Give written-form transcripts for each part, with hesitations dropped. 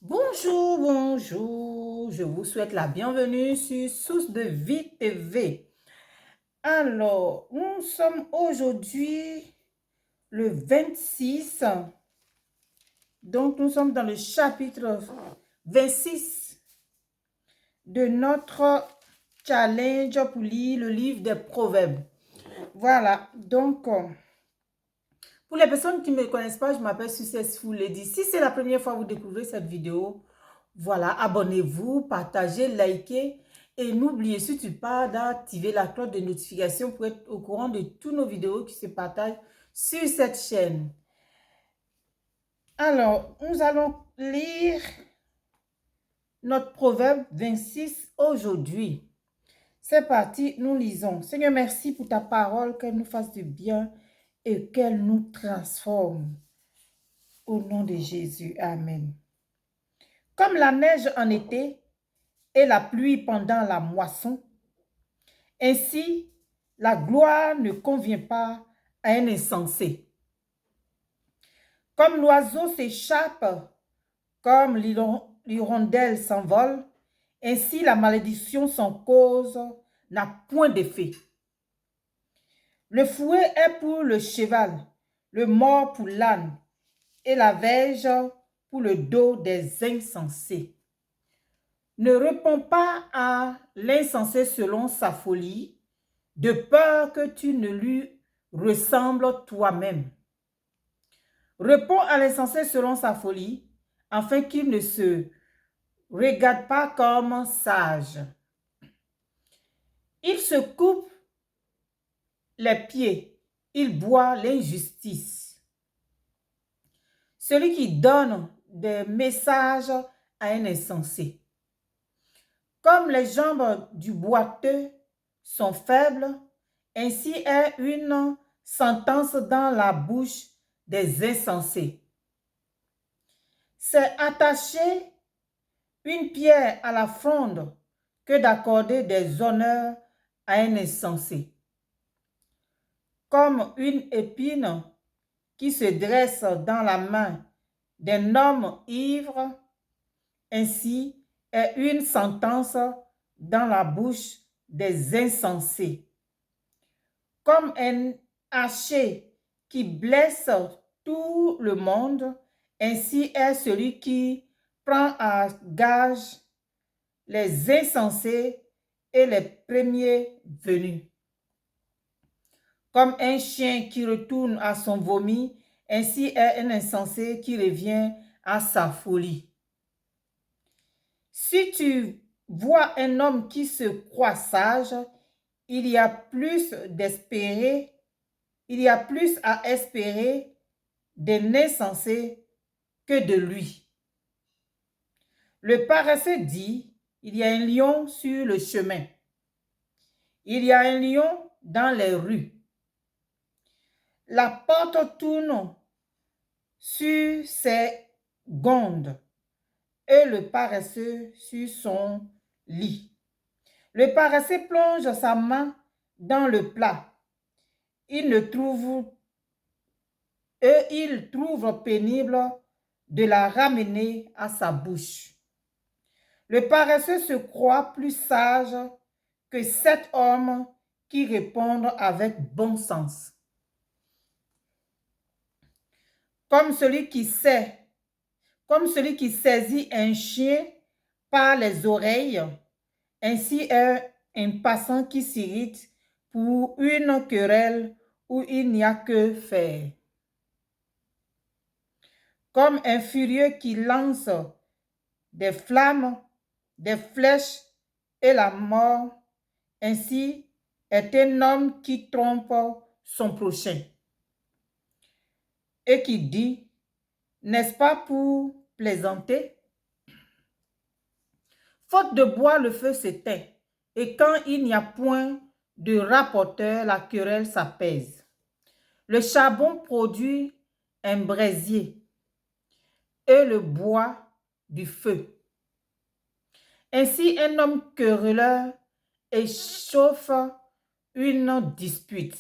Bonjour, bonjour. Je vous souhaite la bienvenue sur Source de Vie TV. Alors, nous sommes aujourd'hui le 26. Donc, nous sommes dans le chapitre 26 de notre challenge pour lire le livre des Proverbes. Voilà. Donc, pour les personnes qui ne me connaissent pas, je m'appelle Successful Lady. Si c'est la première fois que vous découvrez cette vidéo, voilà, abonnez-vous, partagez, likez et n'oubliez surtout pas d'activer la cloche de notification pour être au courant de toutes nos vidéos qui se partagent sur cette chaîne. Alors, nous allons lire notre proverbe 26 aujourd'hui. C'est parti, nous lisons. Seigneur, merci pour ta parole, qu'elle nous fasse du bien et qu'elle nous transforme. Au nom de Jésus, amen. Comme la neige en été et la pluie pendant la moisson, ainsi la gloire ne convient pas à un insensé. Comme l'oiseau s'échappe, comme l'hirondelle s'envole, ainsi la malédiction sans cause n'a point d'effet. Le fouet est pour le cheval, le mors pour l'âne, et la verge pour le dos des insensés. Ne réponds pas à l'insensé selon sa folie, de peur que tu ne lui ressembles toi-même. Réponds à l'insensé selon sa folie, afin qu'il ne se regarde pas comme sage. Il se coupe les pieds, il boit l'injustice. Celui qui donne des messages à un insensé. Comme les jambes du boiteux sont faibles, ainsi est une sentence dans la bouche des insensés. C'est attacher une pierre à la fronde que d'accorder des honneurs à un insensé. Comme une épine qui se dresse dans la main d'un homme ivre, ainsi est une sentence dans la bouche des insensés. Comme un haché qui blesse tout le monde, ainsi est celui qui prend à gage les insensés et les premiers venus. Comme un chien qui retourne à son vomi, ainsi est un insensé qui revient à sa folie. Si tu vois un homme qui se croit sage, il y a plus à espérer d'un insensé que de lui. Le paresseux dit, il y a un lion sur le chemin. Il y a un lion dans les rues. La porte tourne sur ses gonds et le paresseux sur son lit. Le paresseux plonge sa main dans le plat. Il trouve pénible de la ramener à sa bouche. Le paresseux se croit plus sage que 7 hommes qui répondent avec bon sens. Comme celui qui saisit un chien par les oreilles, ainsi est un passant qui s'irrite pour une querelle où il n'y a que faire. Comme un furieux qui lance des flammes, des flèches et la mort, ainsi est un homme qui trompe son prochain et qui dit, n'est-ce pas pour plaisanter? Faute de bois, le feu s'éteint, et quand il n'y a point de rapporteur, la querelle s'apaise. Le charbon produit un brasier et le bois du feu. Ainsi, un homme querelleur échauffe une dispute.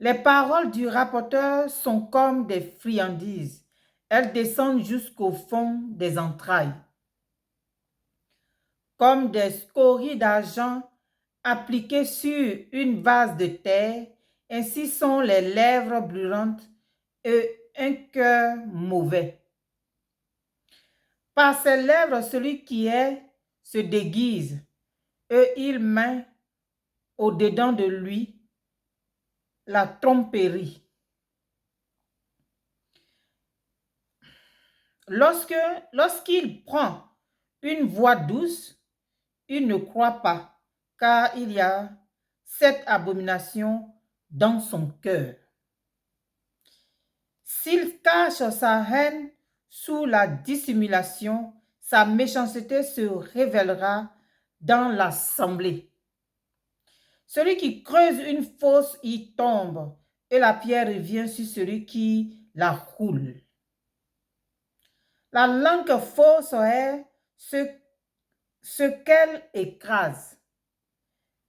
Les paroles du rapporteur sont comme des friandises. Elles descendent jusqu'au fond des entrailles. Comme des scories d'argent appliquées sur une vase de terre, ainsi sont les lèvres brûlantes et un cœur mauvais. Par ses lèvres, celui qui est se déguise, et il met au-dedans de lui la tromperie. Lorsqu'il prend une voix douce, il ne croit pas, car il y a cette abomination dans son cœur. S'il cache sa haine sous la dissimulation, sa méchanceté se révélera dans l'assemblée. Celui qui creuse une fosse y tombe, et la pierre revient sur celui qui la roule. La langue fausse est ce qu'elle écrase,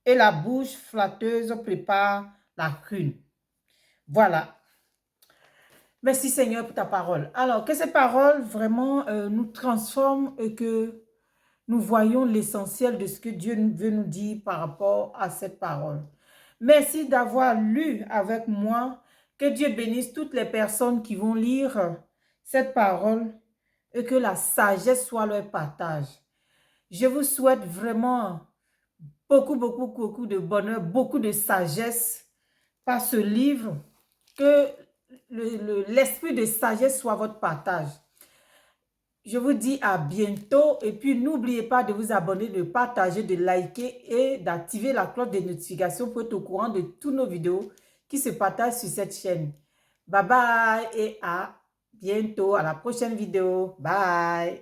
et la bouche flatteuse prépare la ruine. Voilà. Merci Seigneur pour ta parole. Alors, que ces paroles vraiment nous transforment et que nous voyons l'essentiel de ce que Dieu veut nous dire par rapport à cette parole. Merci d'avoir lu avec moi. Que Dieu bénisse toutes les personnes qui vont lire cette parole et que la sagesse soit leur partage. Je vous souhaite vraiment beaucoup de bonheur, beaucoup de sagesse par ce livre. Que l'esprit de sagesse soit votre partage. Je vous dis à bientôt et puis n'oubliez pas de vous abonner, de partager, de liker et d'activer la cloche de notification pour être au courant de toutes nos vidéos qui se partagent sur cette chaîne. Bye bye et à bientôt à la prochaine vidéo. Bye.